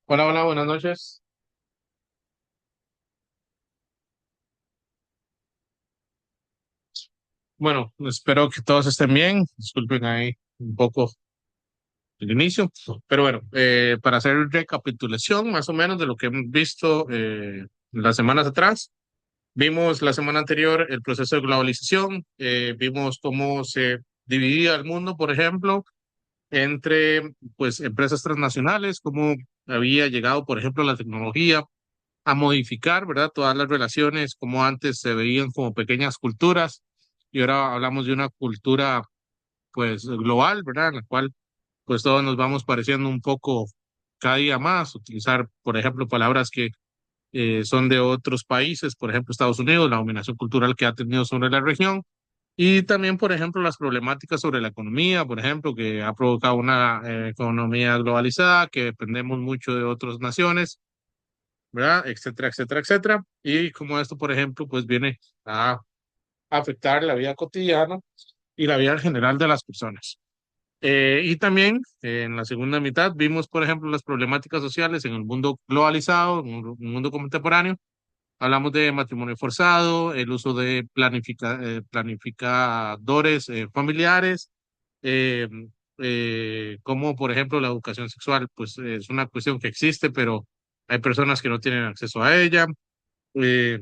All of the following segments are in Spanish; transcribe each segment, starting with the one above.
Hola, hola, buenas noches. Bueno, espero que todos estén bien. Disculpen ahí un poco el inicio, pero bueno, para hacer recapitulación más o menos de lo que hemos visto las semanas atrás, vimos la semana anterior el proceso de globalización, vimos cómo se dividía el mundo, por ejemplo, entre pues empresas transnacionales, cómo había llegado, por ejemplo, la tecnología a modificar, ¿verdad? Todas las relaciones, como antes se veían como pequeñas culturas, y ahora hablamos de una cultura, pues, global, ¿verdad? En la cual, pues, todos nos vamos pareciendo un poco cada día más, utilizar, por ejemplo, palabras que son de otros países, por ejemplo, Estados Unidos, la dominación cultural que ha tenido sobre la región, y también, por ejemplo, las problemáticas sobre la economía, por ejemplo, que ha provocado una economía globalizada, que dependemos mucho de otras naciones, ¿verdad? Etcétera, etcétera, etcétera. Y como esto, por ejemplo, pues viene a afectar la vida cotidiana y la vida en general de las personas. Y también en la segunda mitad vimos, por ejemplo, las problemáticas sociales en el mundo globalizado, en un mundo contemporáneo. Hablamos de matrimonio forzado, el uso de planificadores familiares, eh, como por ejemplo la educación sexual, pues es una cuestión que existe, pero hay personas que no tienen acceso a ella. eh,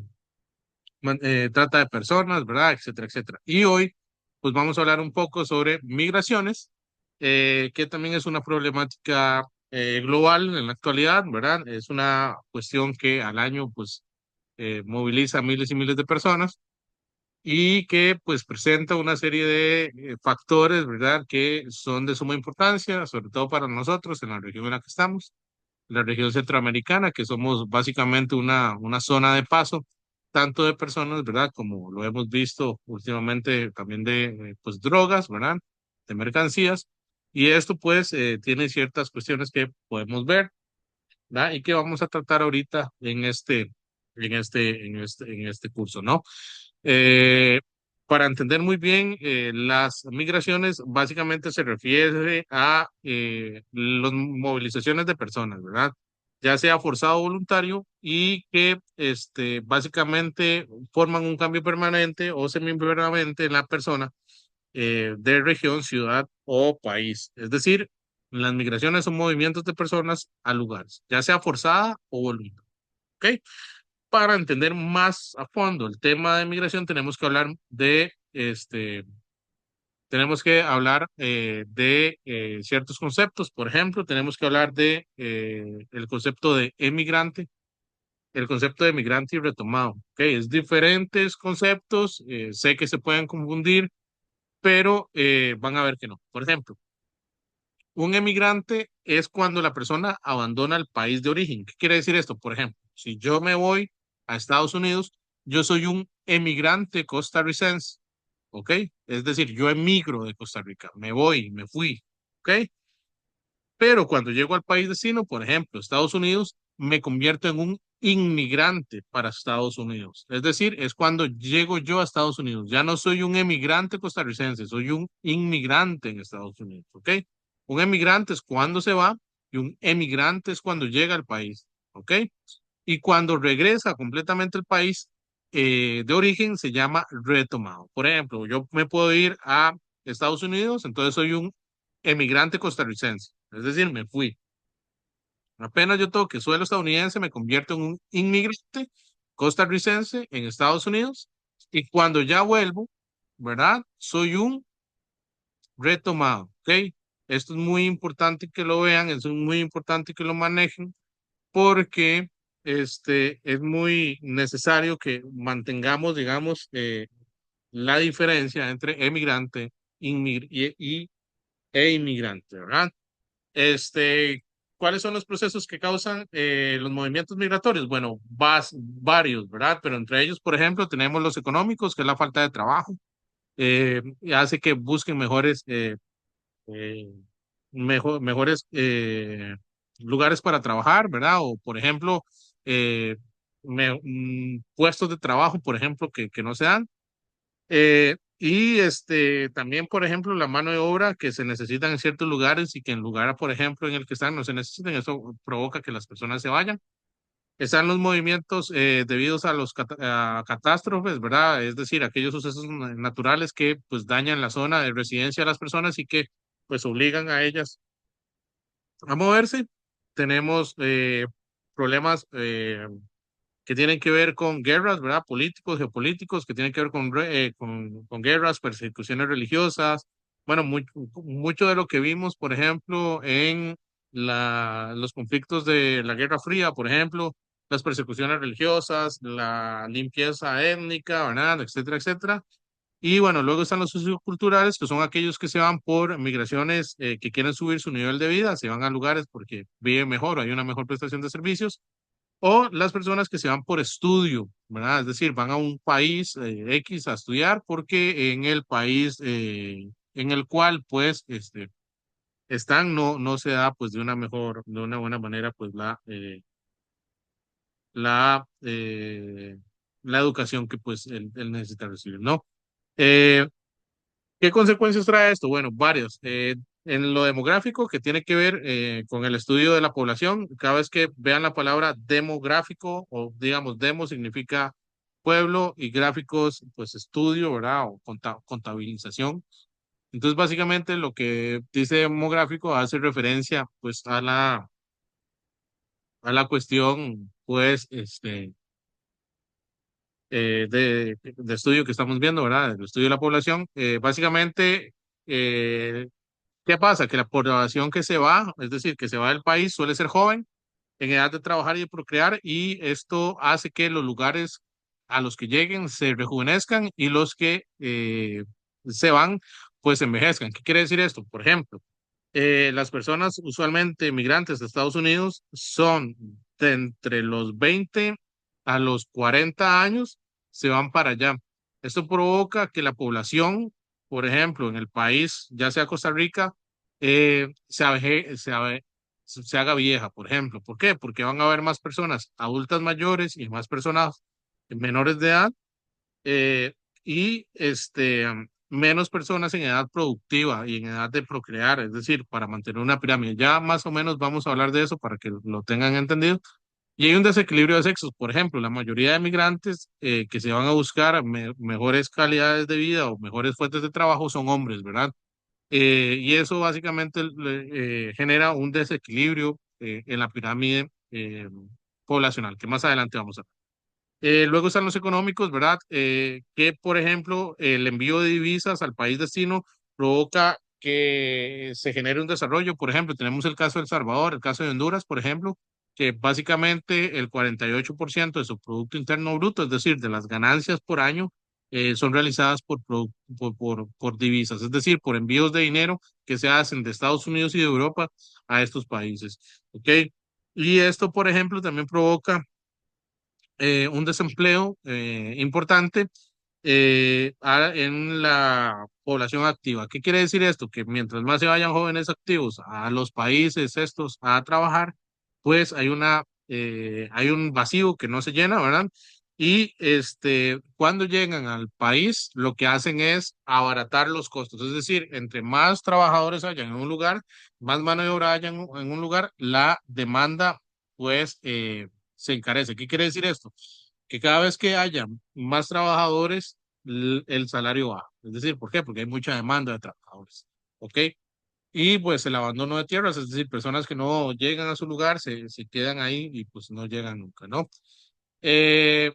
Trata de personas, ¿verdad? Etcétera, etcétera. Y hoy, pues vamos a hablar un poco sobre migraciones, que también es una problemática global en la actualidad, ¿verdad? Es una cuestión que al año, pues, moviliza a miles y miles de personas y que, pues, presenta una serie de factores, ¿verdad? Que son de suma importancia, sobre todo para nosotros en la región en la que estamos, la región centroamericana, que somos básicamente una zona de paso, tanto de personas, ¿verdad? Como lo hemos visto últimamente también de, pues, drogas, ¿verdad? De mercancías. Y esto, pues, tiene ciertas cuestiones que podemos ver, ¿verdad? Y que vamos a tratar ahorita en este curso, ¿no? Eh, para entender muy bien, las migraciones básicamente se refiere a las movilizaciones de personas, ¿verdad? Ya sea forzado o voluntario y que básicamente forman un cambio permanente o semipermanente en la persona de región, ciudad o país. Es decir, las migraciones son movimientos de personas a lugares, ya sea forzada o voluntaria. ¿Ok? Para entender más a fondo el tema de migración, tenemos que hablar de ciertos conceptos. Por ejemplo, tenemos que hablar de el concepto de emigrante, el concepto de migrante y retomado. ¿Ok? Es diferentes conceptos, sé que se pueden confundir, pero van a ver que no. Por ejemplo, un emigrante es cuando la persona abandona el país de origen. ¿Qué quiere decir esto? Por ejemplo, si yo me voy a Estados Unidos, yo soy un emigrante costarricense, ¿ok? Es decir, yo emigro de Costa Rica, me voy, me fui, ¿ok? Pero cuando llego al país vecino, por ejemplo, Estados Unidos, me convierto en un inmigrante para Estados Unidos. Es decir, es cuando llego yo a Estados Unidos. Ya no soy un emigrante costarricense, soy un inmigrante en Estados Unidos, ¿ok? Un emigrante es cuando se va y un emigrante es cuando llega al país, ¿ok? Y cuando regresa completamente al país de origen se llama retomado. Por ejemplo, yo me puedo ir a Estados Unidos, entonces soy un emigrante costarricense, es decir, me fui. Apenas yo toque suelo estadounidense, me convierto en un inmigrante costarricense en Estados Unidos y cuando ya vuelvo, ¿verdad? Soy un retomado, ¿ok? Esto es muy importante que lo vean, es muy importante que lo manejen porque es muy necesario que mantengamos, digamos, la diferencia entre emigrante e inmigrante, ¿verdad? Este, ¿Cuáles son los procesos que causan los movimientos migratorios? Bueno, varios, ¿verdad? Pero entre ellos, por ejemplo, tenemos los económicos, que es la falta de trabajo, y hace que busquen eh, mejores lugares para trabajar, ¿verdad? O, por ejemplo, puestos de trabajo, por ejemplo, que no se dan. Y también, por ejemplo, la mano de obra que se necesitan en ciertos lugares y que en lugar, por ejemplo, en el que están no se necesitan, eso provoca que las personas se vayan. Están los movimientos debidos a a catástrofes, ¿verdad? Es decir, aquellos sucesos naturales que pues dañan la zona de residencia de las personas y que pues obligan a ellas a moverse. Tenemos problemas que tienen que ver con guerras, ¿verdad? Políticos, geopolíticos, que tienen que ver con guerras, persecuciones religiosas. Bueno, mucho de lo que vimos, por ejemplo, en los conflictos de la Guerra Fría, por ejemplo, las persecuciones religiosas, la limpieza étnica, ¿verdad? Etcétera, etcétera. Y bueno, luego están los socioculturales, que son aquellos que se van por migraciones que quieren subir su nivel de vida, se van a lugares porque viven mejor, hay una mejor prestación de servicios o las personas que se van por estudio, ¿verdad? Es decir, van a un país X a estudiar porque en el país en el cual, pues, están, no se da, pues, de una buena manera, pues, la, eh, la educación que, pues, él necesita recibir, ¿no? Eh, ¿Qué consecuencias trae esto? Bueno, varios. En lo demográfico, que tiene que ver con el estudio de la población, cada vez que vean la palabra demográfico, o digamos, demo significa pueblo y gráficos, pues estudio, ¿verdad? O contabilización. Entonces, básicamente lo que dice demográfico hace referencia, pues, a la cuestión, pues, de estudio que estamos viendo, ¿verdad? El estudio de la población. Básicamente, eh, ¿qué pasa? Que la población que se va, es decir, que se va del país, suele ser joven, en edad de trabajar y de procrear, y esto hace que los lugares a los que lleguen se rejuvenezcan y los que se van, pues envejezcan. ¿Qué quiere decir esto? Por ejemplo, las personas usualmente migrantes de Estados Unidos son de entre los 20 a los 40 años, se van para allá. Esto provoca que la población, por ejemplo, en el país, ya sea Costa Rica, se haga vieja, por ejemplo. ¿Por qué? Porque van a haber más personas adultas mayores y más personas menores de edad eh, y menos personas en edad productiva y en edad de procrear, es decir, para mantener una pirámide. Ya más o menos vamos a hablar de eso para que lo tengan entendido. Y hay un desequilibrio de sexos, por ejemplo, la mayoría de migrantes que se van a buscar mejores calidades de vida o mejores fuentes de trabajo son hombres, ¿verdad? Y eso básicamente genera un desequilibrio en la pirámide poblacional, que más adelante vamos a ver. Luego están los económicos, ¿verdad? Que, por ejemplo, el envío de divisas al país destino provoca que se genere un desarrollo. Por ejemplo, tenemos el caso de El Salvador, el caso de Honduras, por ejemplo, que básicamente el 48% de su Producto Interno Bruto, es decir, de las ganancias por año, son realizadas por divisas, es decir, por envíos de dinero que se hacen de Estados Unidos y de Europa a estos países. ¿Ok? Y esto, por ejemplo, también provoca un desempleo importante en la población activa. ¿Qué quiere decir esto? Que mientras más se vayan jóvenes activos a los países estos a trabajar, pues hay un vacío que no se llena, ¿verdad? Y cuando llegan al país, lo que hacen es abaratar los costos. Es decir, entre más trabajadores hayan en un lugar, más mano de obra hayan en un lugar, la demanda, pues, se encarece. ¿Qué quiere decir esto? Que cada vez que haya más trabajadores, el salario baja. Es decir, ¿por qué? Porque hay mucha demanda de trabajadores. ¿Ok? Y pues el abandono de tierras, es decir, personas que no llegan a su lugar, se quedan ahí y pues no llegan nunca, ¿no? Eh,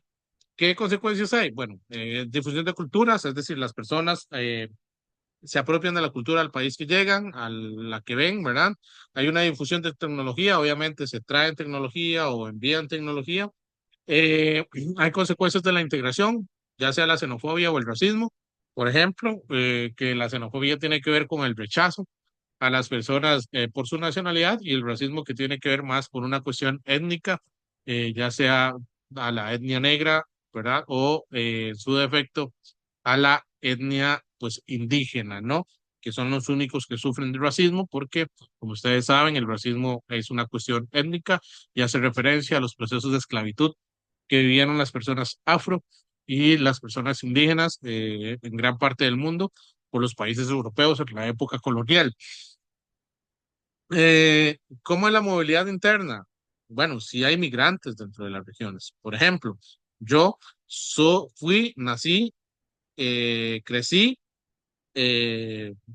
¿Qué consecuencias hay? Bueno, difusión de culturas, es decir, las personas se apropian de la cultura del país que llegan, a la que ven, ¿verdad? Hay una difusión de tecnología, obviamente se traen tecnología o envían tecnología. Eh, Hay consecuencias de la integración, ya sea la xenofobia o el racismo. Por ejemplo, que la xenofobia tiene que ver con el rechazo a las personas por su nacionalidad y el racismo que tiene que ver más por una cuestión étnica, ya sea a la etnia negra, ¿verdad? O en su defecto a la etnia pues indígena, ¿no? Que son los únicos que sufren de racismo porque, como ustedes saben, el racismo es una cuestión étnica y hace referencia a los procesos de esclavitud que vivieron las personas afro y las personas indígenas en gran parte del mundo por los países europeos en la época colonial. ¿Cómo es la movilidad interna? Bueno, sí hay migrantes dentro de las regiones. Por ejemplo, yo nací, crecí,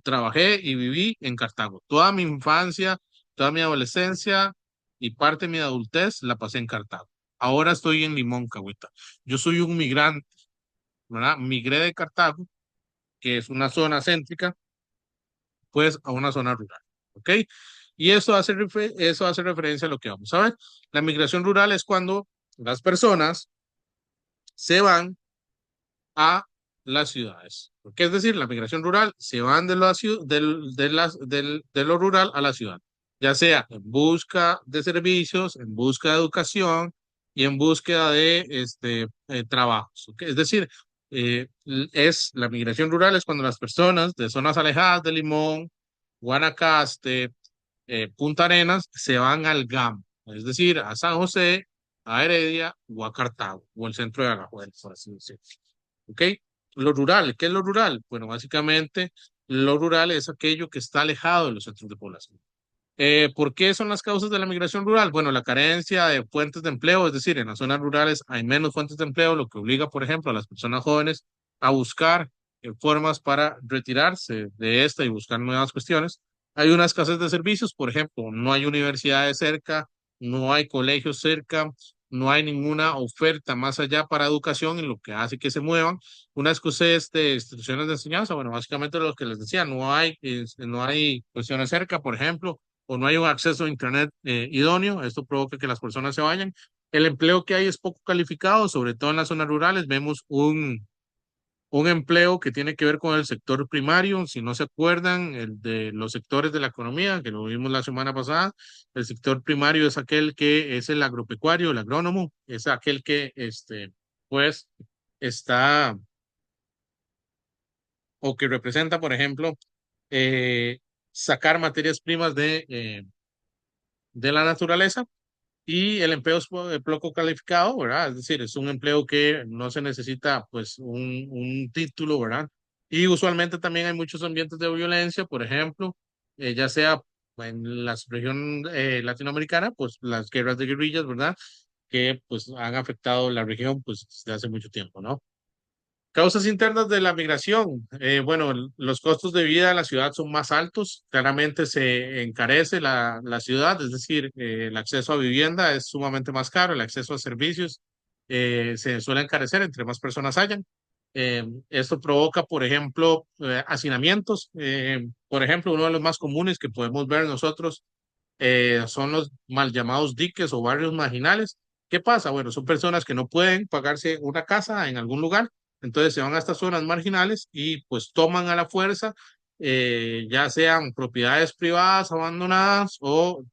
trabajé y viví en Cartago. Toda mi infancia, toda mi adolescencia y parte de mi adultez la pasé en Cartago. Ahora estoy en Limón, Cahuita. Yo soy un migrante, ¿verdad? Migré de Cartago, que es una zona céntrica, pues a una zona rural, ¿ok? Y eso hace referencia a lo que vamos a ver. La migración rural es cuando las personas se van a las ciudades. ¿Qué es decir? La migración rural se van de, la, de lo rural a la ciudad, ya sea en busca de servicios, en busca de educación y en búsqueda de trabajos. ¿Ok? Es decir, la migración rural es cuando las personas de zonas alejadas de Limón, Guanacaste, Punta Arenas se van al GAM, es decir, a San José, a Heredia o a Cartago o el centro de Alajuelense, por así decirlo. ¿Ok? Lo rural, ¿qué es lo rural? Bueno, básicamente lo rural es aquello que está alejado de los centros de población. ¿Por qué son las causas de la migración rural? Bueno, la carencia de fuentes de empleo, es decir, en las zonas rurales hay menos fuentes de empleo, lo que obliga, por ejemplo, a las personas jóvenes a buscar formas para retirarse de esta y buscar nuevas cuestiones. Hay una escasez de servicios, por ejemplo, no hay universidades cerca, no hay colegios cerca, no hay ninguna oferta más allá para educación, en lo que hace que se muevan. Una escasez de instituciones de enseñanza, bueno, básicamente lo que les decía, no hay cuestiones cerca, por ejemplo, o no hay un acceso a Internet idóneo, esto provoca que las personas se vayan. El empleo que hay es poco calificado, sobre todo en las zonas rurales. Vemos un empleo que tiene que ver con el sector primario, si no se acuerdan, el de los sectores de la economía, que lo vimos la semana pasada. El sector primario es aquel que es el agropecuario, el agrónomo, es aquel que, pues, está o que representa, por ejemplo, sacar materias primas de la naturaleza. Y el empleo es poco calificado, ¿verdad? Es decir, es un empleo que no se necesita, pues, un título, ¿verdad? Y usualmente también hay muchos ambientes de violencia, por ejemplo, ya sea en la región latinoamericana, pues las guerras de guerrillas, ¿verdad? Que pues han afectado la región, pues, desde hace mucho tiempo, ¿no? Causas internas de la migración. Bueno, los costos de vida en la ciudad son más altos. Claramente se encarece la ciudad, es decir, el acceso a vivienda es sumamente más caro, el acceso a servicios se suele encarecer entre más personas hayan. Esto provoca, por ejemplo, hacinamientos. Por ejemplo, uno de los más comunes que podemos ver nosotros son los mal llamados diques o barrios marginales. ¿Qué pasa? Bueno, son personas que no pueden pagarse una casa en algún lugar, entonces se van a estas zonas marginales y pues toman a la fuerza, ya sean propiedades privadas abandonadas o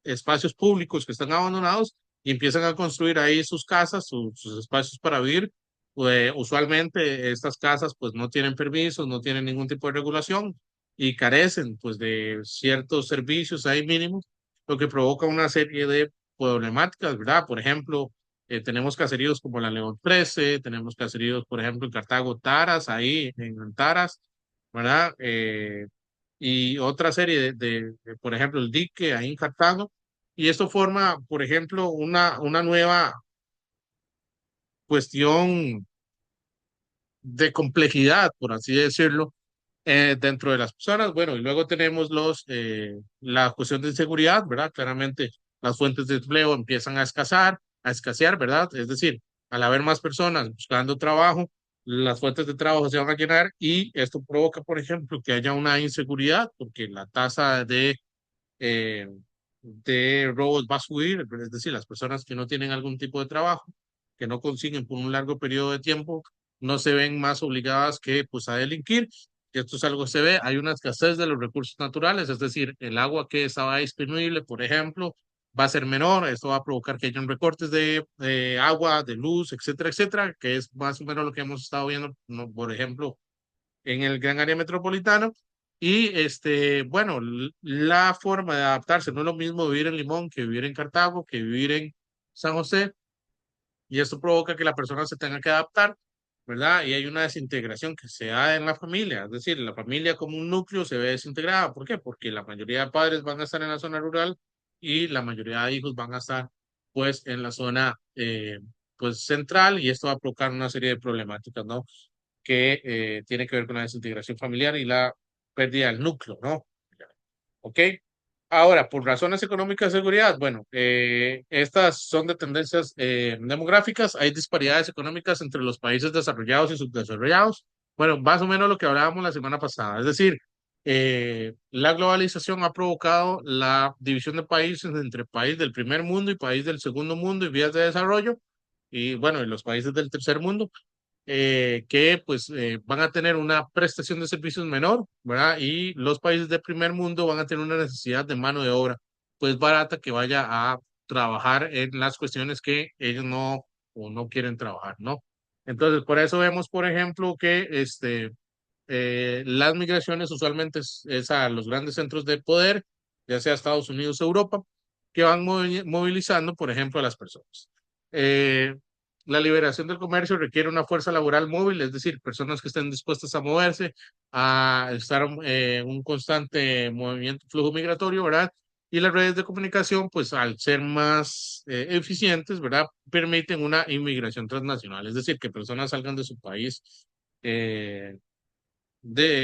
espacios públicos que están abandonados y empiezan a construir ahí sus casas, sus espacios para vivir. Usualmente estas casas pues no tienen permisos, no tienen ningún tipo de regulación y carecen pues de ciertos servicios ahí mínimos, lo que provoca una serie de problemáticas, ¿verdad? Por ejemplo, tenemos caseríos como la León 13, tenemos caseríos, por ejemplo, en Cartago, Taras, ahí en Taras, ¿verdad? Y otra serie por ejemplo, el dique ahí en Cartago. Y esto forma, por ejemplo, una nueva cuestión de complejidad, por así decirlo, dentro de las personas. Bueno, y luego tenemos la cuestión de inseguridad, ¿verdad? Claramente las fuentes de empleo empiezan a escasear, ¿verdad? Es decir, al haber más personas buscando trabajo, las fuentes de trabajo se van a llenar y esto provoca, por ejemplo, que haya una inseguridad porque la tasa eh, de robos va a subir, es decir, las personas que no tienen algún tipo de trabajo, que no consiguen por un largo periodo de tiempo, no se ven más obligadas que pues a delinquir. Y esto es algo que se ve, hay una escasez de los recursos naturales, es decir, el agua que estaba disponible, por ejemplo, va a ser menor, esto va a provocar que hayan recortes de agua, de luz, etcétera, etcétera, que es más o menos lo que hemos estado viendo, por ejemplo, en el gran área metropolitana. Y bueno, la forma de adaptarse no es lo mismo vivir en Limón que vivir en Cartago, que vivir en San José, y esto provoca que la persona se tenga que adaptar. ¿verdad? Y hay una desintegración que se da en la familia, es decir, la familia como un núcleo se ve desintegrada. ¿Por qué? Porque la mayoría de padres van a estar en la zona rural y la mayoría de hijos van a estar pues en la zona pues central, y esto va a provocar una serie de problemáticas, ¿no? Que tiene que ver con la desintegración familiar y la pérdida del núcleo, ¿no? ¿Ok? Ahora, por razones económicas de seguridad, bueno, estas son de tendencias demográficas. Hay disparidades económicas entre los países desarrollados y subdesarrollados. Bueno, más o menos lo que hablábamos la semana pasada. Es decir, la globalización ha provocado la división de países entre país del primer mundo y país del segundo mundo y vías de desarrollo. Y bueno, y los países del tercer mundo que pues van a tener una prestación de servicios menor, ¿verdad? Y los países de primer mundo van a tener una necesidad de mano de obra pues barata que vaya a trabajar en las cuestiones que ellos no o no quieren trabajar, ¿no? Entonces, por eso vemos, por ejemplo, que las migraciones usualmente es a los grandes centros de poder, ya sea Estados Unidos o Europa, que van movilizando, por ejemplo, a las personas. Eh, la liberación del comercio requiere una fuerza laboral móvil, es decir, personas que estén dispuestas a moverse, a estar en un constante movimiento, flujo migratorio, ¿verdad? Y las redes de comunicación, pues al ser más eficientes, ¿verdad? Permiten una inmigración transnacional, es decir, que personas salgan de su país de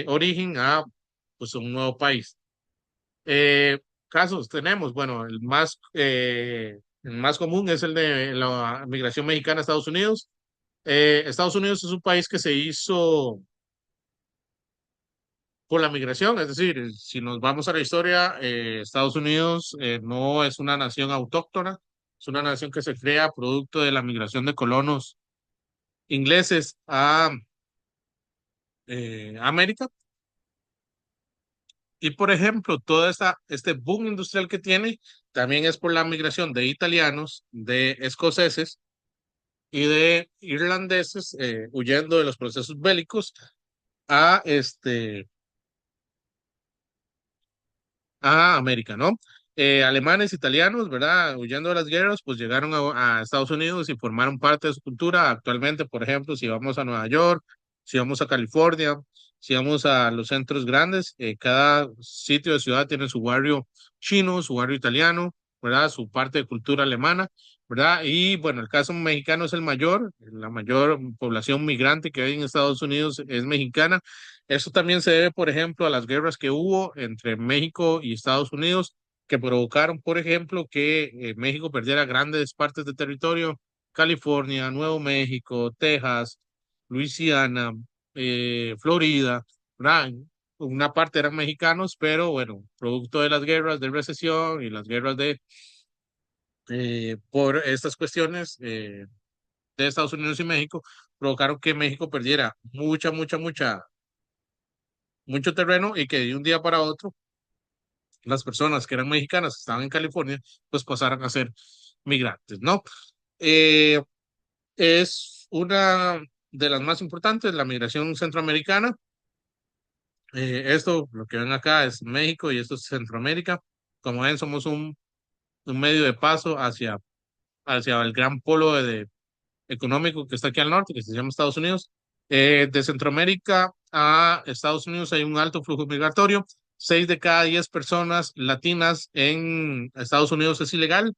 origen a pues, un nuevo país. Eh, Casos tenemos, bueno, el más común es el de la migración mexicana a Estados Unidos. Estados Unidos es un país que se hizo por la migración, es decir, si nos vamos a la historia, Estados Unidos no es una nación autóctona, es una nación que se crea producto de la migración de colonos ingleses a América. Y por ejemplo, este boom industrial que tiene también es por la migración de italianos, de escoceses y de irlandeses huyendo de los procesos bélicos a, a América, ¿no? Alemanes, italianos, ¿verdad? Huyendo de las guerras, pues llegaron a Estados Unidos y formaron parte de su cultura. Actualmente, por ejemplo, si vamos a Nueva York, si vamos a California, si vamos a los centros grandes, cada sitio de ciudad tiene su barrio chino, su barrio italiano, ¿verdad? Su parte de cultura alemana, ¿verdad? Y bueno, el caso mexicano es el mayor, la mayor población migrante que hay en Estados Unidos es mexicana. Eso también se debe, por ejemplo, a las guerras que hubo entre México y Estados Unidos, que provocaron, por ejemplo, que México perdiera grandes partes de territorio, California, Nuevo México, Texas, Luisiana, Florida, ¿verdad? Una parte eran mexicanos, pero bueno, producto de las guerras de recesión y las guerras por estas cuestiones de Estados Unidos y México, provocaron que México perdiera mucho terreno y que de un día para otro las personas que eran mexicanas, que estaban en California, pues pasaran a ser migrantes, ¿no? Eh, es una de las más importantes, la migración centroamericana. Esto, lo que ven acá es México y esto es Centroamérica. Como ven, somos un medio de paso hacia el gran polo económico que está aquí al norte, que se llama Estados Unidos. De Centroamérica a Estados Unidos hay un alto flujo migratorio. 6 de cada 10 personas latinas en Estados Unidos es ilegal.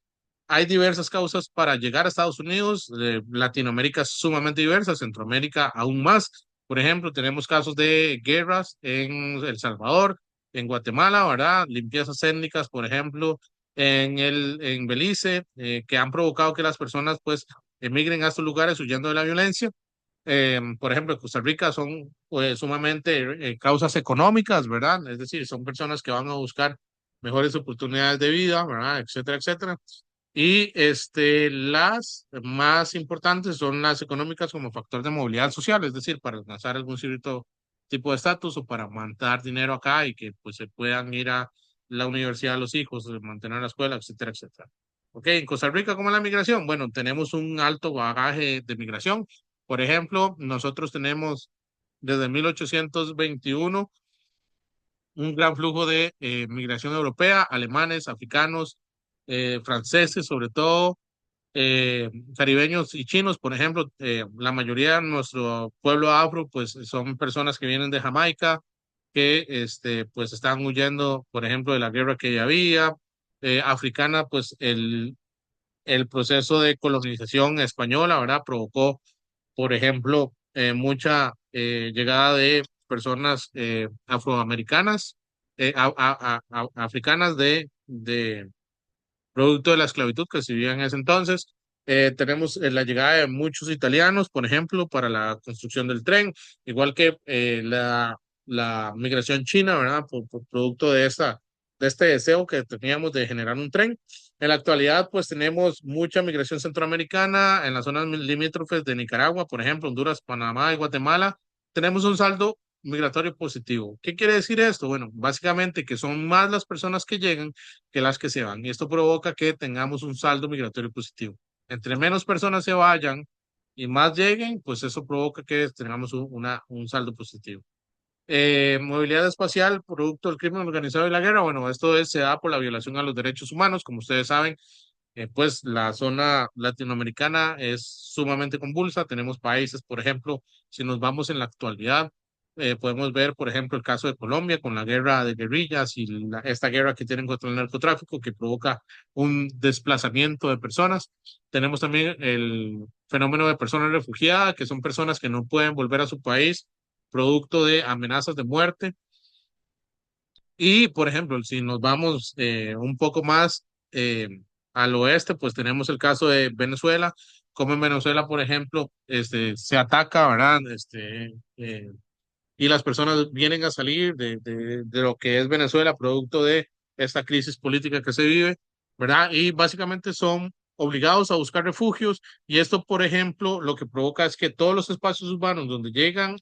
Hay diversas causas para llegar a Estados Unidos. Latinoamérica es sumamente diversa, Centroamérica aún más. Por ejemplo, tenemos casos de guerras en El Salvador, en Guatemala, ¿verdad? Limpiezas étnicas, por ejemplo, en Belice, que han provocado que las personas pues emigren a estos lugares huyendo de la violencia. Por ejemplo, en Costa Rica son pues, sumamente causas económicas, ¿verdad? Es decir, son personas que van a buscar mejores oportunidades de vida, ¿verdad? Etcétera, etcétera. Y las más importantes son las económicas como factor de movilidad social, es decir, para alcanzar algún cierto tipo de estatus o para mandar dinero acá y que pues se puedan ir a la universidad a los hijos, mantener la escuela, etcétera, etcétera. Ok, en Costa Rica, ¿cómo es la migración? Bueno, tenemos un alto bagaje de migración. Por ejemplo, nosotros tenemos desde 1821 un gran flujo de migración europea, alemanes, africanos, franceses sobre todo, eh, caribeños y chinos, por ejemplo, la mayoría de nuestro pueblo afro, pues son personas que vienen de Jamaica, que pues están huyendo, por ejemplo, de la guerra que ya había. Africana, pues el proceso de colonización española, ¿verdad? Provocó, por ejemplo, mucha llegada de personas afroamericanas, africanas de producto de la esclavitud que se vivía en ese entonces. Tenemos la llegada de muchos italianos, por ejemplo, para la construcción del tren, igual que la migración china, ¿verdad? Por producto de este deseo que teníamos de generar un tren. En la actualidad, pues tenemos mucha migración centroamericana en las zonas limítrofes de Nicaragua, por ejemplo, Honduras, Panamá y Guatemala. Tenemos un saldo migratorio positivo. ¿Qué quiere decir esto? Bueno, básicamente que son más las personas que llegan que las que se van. Y esto provoca que tengamos un saldo migratorio positivo. Entre menos personas se vayan y más lleguen, pues eso provoca que tengamos un saldo positivo. Movilidad espacial, producto del crimen organizado y la guerra. Bueno, se da por la violación a los derechos humanos. Como ustedes saben, pues la zona latinoamericana es sumamente convulsa. Tenemos países, por ejemplo, si nos vamos en la actualidad, podemos ver, por ejemplo, el caso de Colombia con la guerra de guerrillas y esta guerra que tienen contra el narcotráfico que provoca un desplazamiento de personas. Tenemos también el fenómeno de personas refugiadas, que son personas que no pueden volver a su país producto de amenazas de muerte. Y, por ejemplo, si nos vamos un poco más al oeste, pues tenemos el caso de Venezuela, como en Venezuela, por ejemplo, se ataca, ¿verdad? Y las personas vienen a salir de lo que es Venezuela, producto de esta crisis política que se vive, ¿verdad? Y básicamente son obligados a buscar refugios y esto, por ejemplo, lo que provoca es que todos los espacios urbanos donde llegan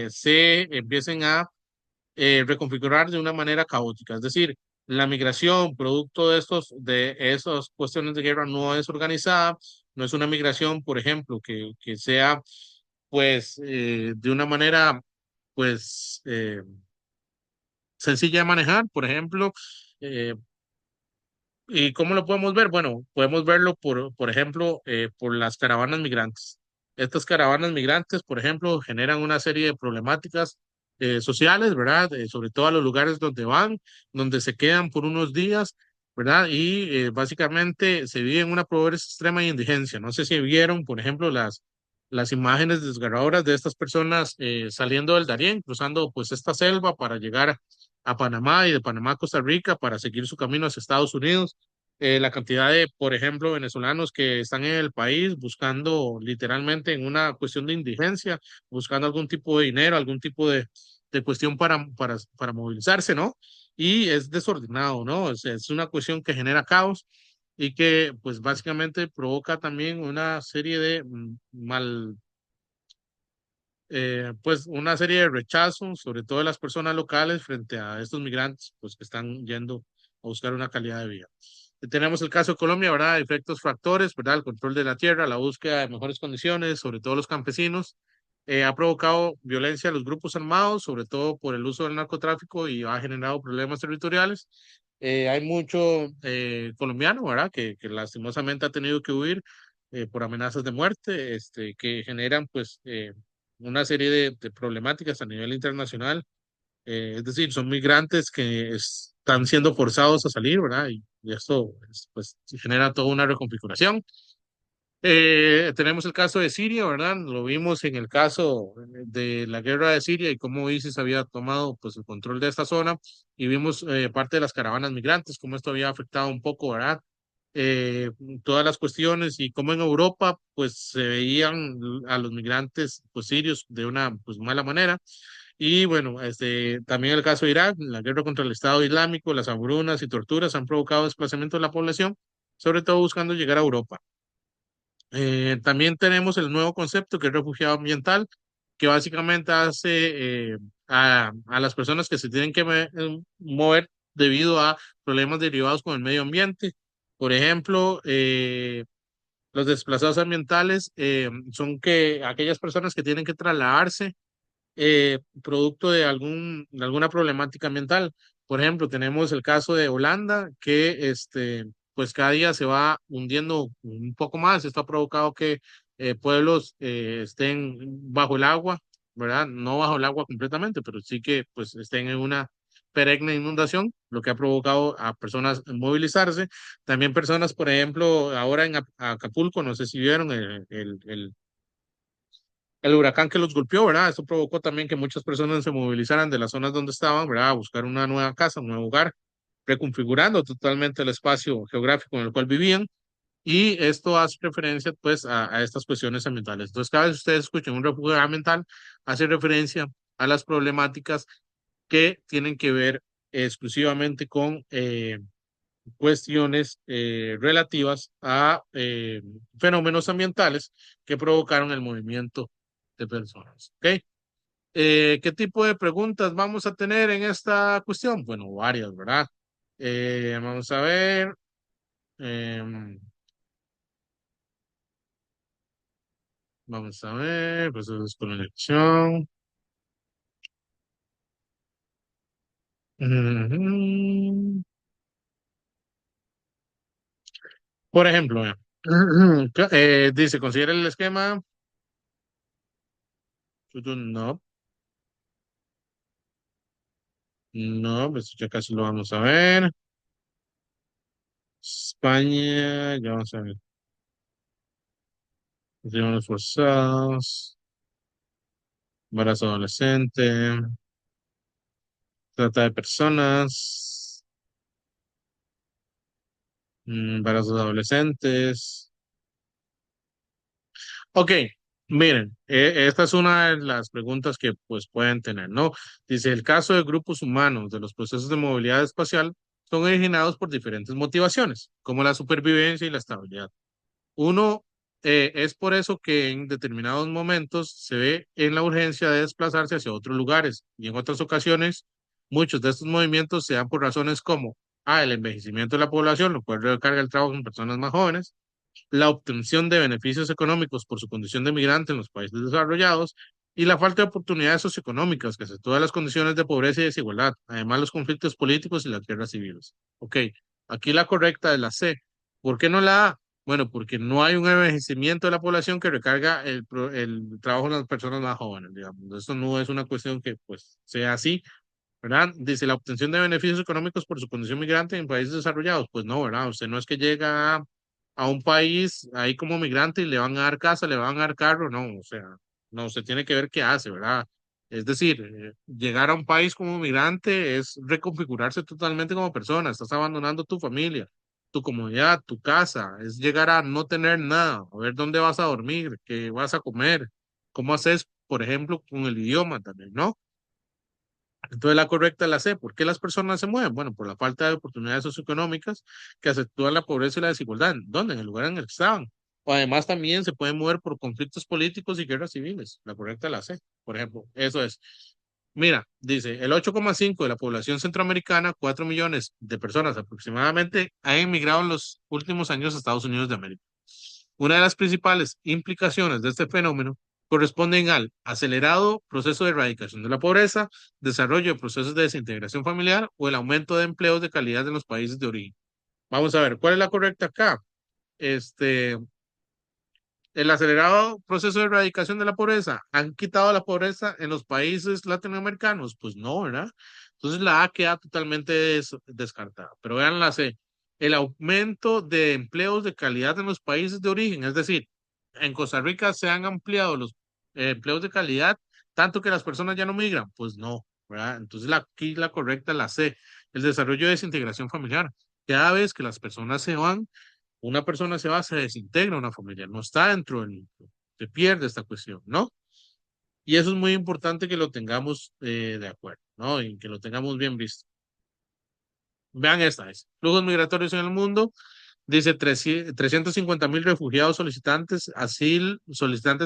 se empiecen a reconfigurar de una manera caótica. Es decir, la migración producto de esas cuestiones de guerra no es organizada, no es una migración, por ejemplo, que sea pues de una manera pues sencilla de manejar, por ejemplo, eh, ¿y cómo lo podemos ver? Bueno, podemos verlo por ejemplo, por las caravanas migrantes. Estas caravanas migrantes, por ejemplo, generan una serie de problemáticas sociales, ¿verdad? Sobre todo a los lugares donde van, donde se quedan por unos días, ¿verdad? Y básicamente se vive en una pobreza extrema y indigencia. No sé si vieron, por ejemplo, las imágenes desgarradoras de estas personas saliendo del Darién, cruzando pues esta selva para llegar a Panamá y de Panamá a Costa Rica para seguir su camino hacia Estados Unidos. La cantidad de, por ejemplo, venezolanos que están en el país buscando literalmente en una cuestión de indigencia, buscando algún tipo de dinero, algún tipo de cuestión para movilizarse, ¿no? Y es desordenado, ¿no? Es una cuestión que genera caos y que pues básicamente provoca también una serie de pues una serie de rechazos, sobre todo de las personas locales frente a estos migrantes, pues que están yendo a buscar una calidad de vida. Tenemos el caso de Colombia, ¿verdad? Efectos factores, ¿verdad? El control de la tierra, la búsqueda de mejores condiciones, sobre todo los campesinos, ha provocado violencia a los grupos armados, sobre todo por el uso del narcotráfico y ha generado problemas territoriales. Hay mucho colombiano, ¿verdad? Que lastimosamente ha tenido que huir por amenazas de muerte, que generan, pues, una serie de problemáticas a nivel internacional. Es decir, son migrantes que están siendo forzados a salir, ¿verdad? Y esto, pues, genera toda una reconfiguración. Tenemos el caso de Siria, ¿verdad? Lo vimos en el caso de la guerra de Siria y cómo ISIS había tomado pues, el control de esta zona y vimos parte de las caravanas migrantes, cómo esto había afectado un poco, ¿verdad? Eh, Todas las cuestiones y cómo en Europa pues se veían a los migrantes pues, sirios de una pues, mala manera. Y bueno, también el caso de Irak, la guerra contra el Estado Islámico, las hambrunas y torturas han provocado desplazamiento de la población, sobre todo buscando llegar a Europa. También tenemos el nuevo concepto que es refugiado ambiental, que básicamente hace a las personas que se tienen que mover debido a problemas derivados con el medio ambiente. Por ejemplo, los desplazados ambientales son que aquellas personas que tienen que trasladarse producto de de alguna problemática ambiental. Por ejemplo, tenemos el caso de Holanda, que pues cada día se va hundiendo un poco más. Esto ha provocado que pueblos estén bajo el agua, ¿verdad? No bajo el agua completamente, pero sí que pues estén en una perenne inundación, lo que ha provocado a personas movilizarse. También personas, por ejemplo, ahora en Acapulco, no sé si vieron el huracán que los golpeó, ¿verdad? Esto provocó también que muchas personas se movilizaran de las zonas donde estaban, ¿verdad? A buscar una nueva casa, un nuevo hogar, reconfigurando totalmente el espacio geográfico en el cual vivían. Y esto hace referencia, pues, a estas cuestiones ambientales. Entonces, cada vez que ustedes escuchen un refugio ambiental, hace referencia a las problemáticas que tienen que ver exclusivamente con cuestiones relativas a fenómenos ambientales que provocaron el movimiento de personas. ¿Ok? ¿Qué tipo de preguntas vamos a tener en esta cuestión? Bueno, varias, ¿verdad? Vamos a ver. em, Vamos a ver. Pues eso es con elección. Ujú. Por ejemplo, dice, considera el esquema. No, no, pues ya casi lo vamos a ver. España, ya vamos a ver. Matrimonios forzados, embarazo adolescente, trata de personas, embarazos adolescentes. Ok, miren, esta es una de las preguntas que pues pueden tener, ¿no? Dice, el caso de grupos humanos de los procesos de movilidad espacial son originados por diferentes motivaciones, como la supervivencia y la estabilidad. Uno, es por eso que en determinados momentos se ve en la urgencia de desplazarse hacia otros lugares y en otras ocasiones muchos de estos movimientos se dan por razones como el envejecimiento de la población, lo cual recarga el trabajo en personas más jóvenes, la obtención de beneficios económicos por su condición de migrante en los países desarrollados y la falta de oportunidades socioeconómicas que acentúa las condiciones de pobreza y desigualdad, además los conflictos políticos y las guerras civiles. Ok, aquí la correcta es la C. ¿Por qué no la A? Bueno, porque no hay un envejecimiento de la población que recarga el trabajo de las personas más jóvenes, digamos. Esto no es una cuestión que pues sea así, ¿verdad? Dice la obtención de beneficios económicos por su condición migrante en países desarrollados. Pues no, ¿verdad? Usted no es que llega a un país ahí como migrante y le van a dar casa, le van a dar carro, no, o sea, no, usted tiene que ver qué hace, ¿verdad? Es decir, llegar a un país como migrante es reconfigurarse totalmente como persona, estás abandonando tu familia, tu comodidad, tu casa, es llegar a no tener nada, a ver dónde vas a dormir, qué vas a comer, cómo haces, por ejemplo, con el idioma también, ¿no? Entonces la correcta es la C. ¿Por qué las personas se mueven? Bueno, por la falta de oportunidades socioeconómicas que acentúan la pobreza y la desigualdad. ¿Dónde? En el lugar en el que estaban. O además también se pueden mover por conflictos políticos y guerras civiles. La correcta es la C, por ejemplo. Eso es. Mira, dice, el 8,5 de la población centroamericana, 4 millones de personas aproximadamente, han emigrado en los últimos años a Estados Unidos de América. Una de las principales implicaciones de este fenómeno corresponden al acelerado proceso de erradicación de la pobreza, desarrollo de procesos de desintegración familiar o el aumento de empleos de calidad en los países de origen. Vamos a ver, ¿cuál es la correcta acá? Este, el acelerado proceso de erradicación de la pobreza, ¿han quitado la pobreza en los países latinoamericanos? Pues no, ¿verdad? Entonces la A queda totalmente descartada. Pero vean la C, el aumento de empleos de calidad en los países de origen, es decir, en Costa Rica se han ampliado los empleos de calidad, tanto que las personas ya no migran. Pues no, ¿verdad? Entonces aquí la correcta es la C, el desarrollo de desintegración familiar. Cada vez que las personas se van, una persona se va, se desintegra una familia, no está dentro del núcleo, se pierde esta cuestión, ¿no? Y eso es muy importante que lo tengamos de acuerdo, ¿no? Y que lo tengamos bien visto. Vean esta vez. Flujos migratorios en el mundo. Dice 350.000 refugiados solicitantes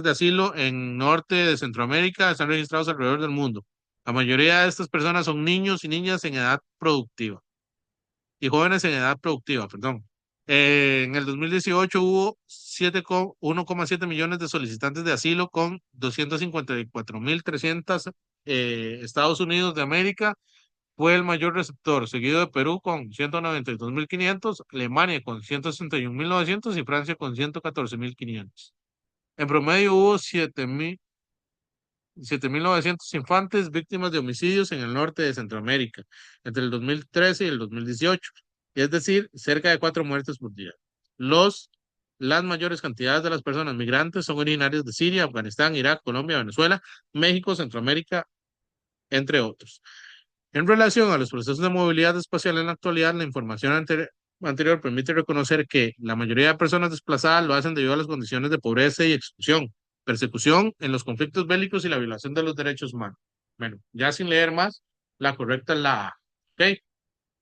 de asilo en norte de Centroamérica están registrados alrededor del mundo. La mayoría de estas personas son niños y niñas en edad productiva y jóvenes en edad productiva, perdón. En el 2018 hubo 1,7 millones de solicitantes de asilo con 254.300 Estados Unidos de América fue el mayor receptor, seguido de Perú con 192.500, Alemania con 161.900 y Francia con 114.500. En promedio hubo 7.900 infantes víctimas de homicidios en el norte de Centroamérica entre el 2013 y el 2018, es decir, cerca de 4 muertes por día. Los, las mayores cantidades de las personas migrantes son originarias de Siria, Afganistán, Irak, Colombia, Venezuela, México, Centroamérica, entre otros. En relación a los procesos de movilidad espacial en la actualidad, la información anterior permite reconocer que la mayoría de personas desplazadas lo hacen debido a las condiciones de pobreza y exclusión, persecución en los conflictos bélicos y la violación de los derechos humanos. Bueno, ya sin leer más, la correcta es la A. ¿Ok?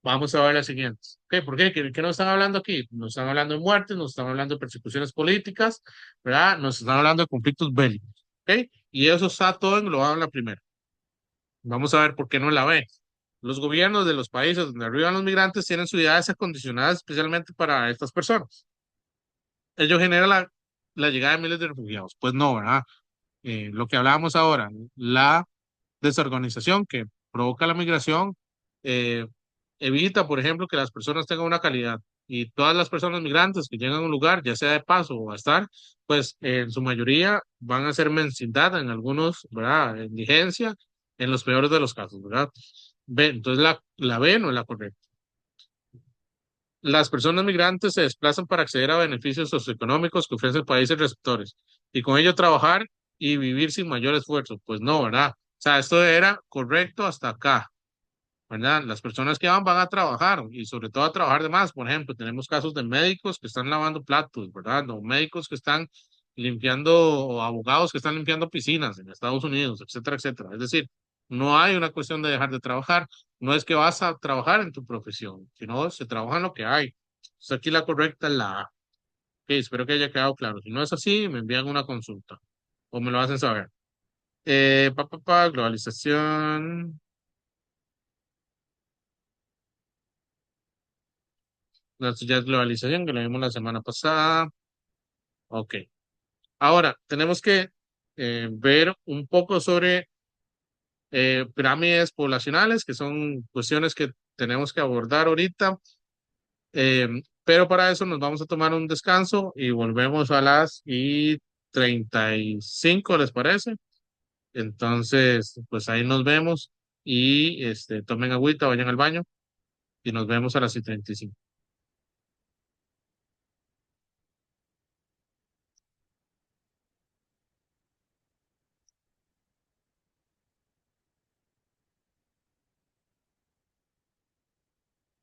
Vamos a ver las siguientes. ¿Ok? ¿Por qué? ¿Qué nos están hablando aquí? Nos están hablando de muertes, nos están hablando de persecuciones políticas, ¿verdad? Nos están hablando de conflictos bélicos. ¿Ok? Y eso está todo englobado en la primera. Vamos a ver por qué no la ve. Los gobiernos de los países donde arriban los migrantes tienen ciudades acondicionadas especialmente para estas personas. Ello genera la llegada de miles de refugiados. Pues no, ¿verdad? Lo que hablábamos ahora, la desorganización que provoca la migración eh, evita, por ejemplo, que las personas tengan una calidad. Y todas las personas migrantes que llegan a un lugar, ya sea de paso o a estar, pues en su mayoría van a ser mencionadas en algunos, ¿verdad? Indigencia, en los peores de los casos, ¿verdad? B, entonces la B no es la correcta. Las personas migrantes se desplazan para acceder a beneficios socioeconómicos que ofrecen países receptores y con ello trabajar y vivir sin mayor esfuerzo. Pues no, ¿verdad? O sea, esto era correcto hasta acá, ¿verdad? Las personas que van a trabajar y sobre todo a trabajar de más. Por ejemplo, tenemos casos de médicos que están lavando platos, ¿verdad? O médicos que están limpiando, o abogados que están limpiando piscinas en Estados Unidos, etcétera, etcétera. Es decir, no hay una cuestión de dejar de trabajar, no es que vas a trabajar en tu profesión, sino se trabaja en lo que hay. Entonces aquí la correcta es la A. Ok, espero que haya quedado claro. Si no es así, me envían una consulta o me lo hacen saber. Globalización. No, esto ya es globalización, que lo vimos la semana pasada. Ok. Ahora, tenemos que ver un poco sobre pirámides poblacionales, que son cuestiones que tenemos que abordar ahorita. Eh, pero para eso nos vamos a tomar un descanso y volvemos a las y 35, ¿les parece? Entonces, pues ahí nos vemos y tomen agüita, vayan al baño y nos vemos a las y 35.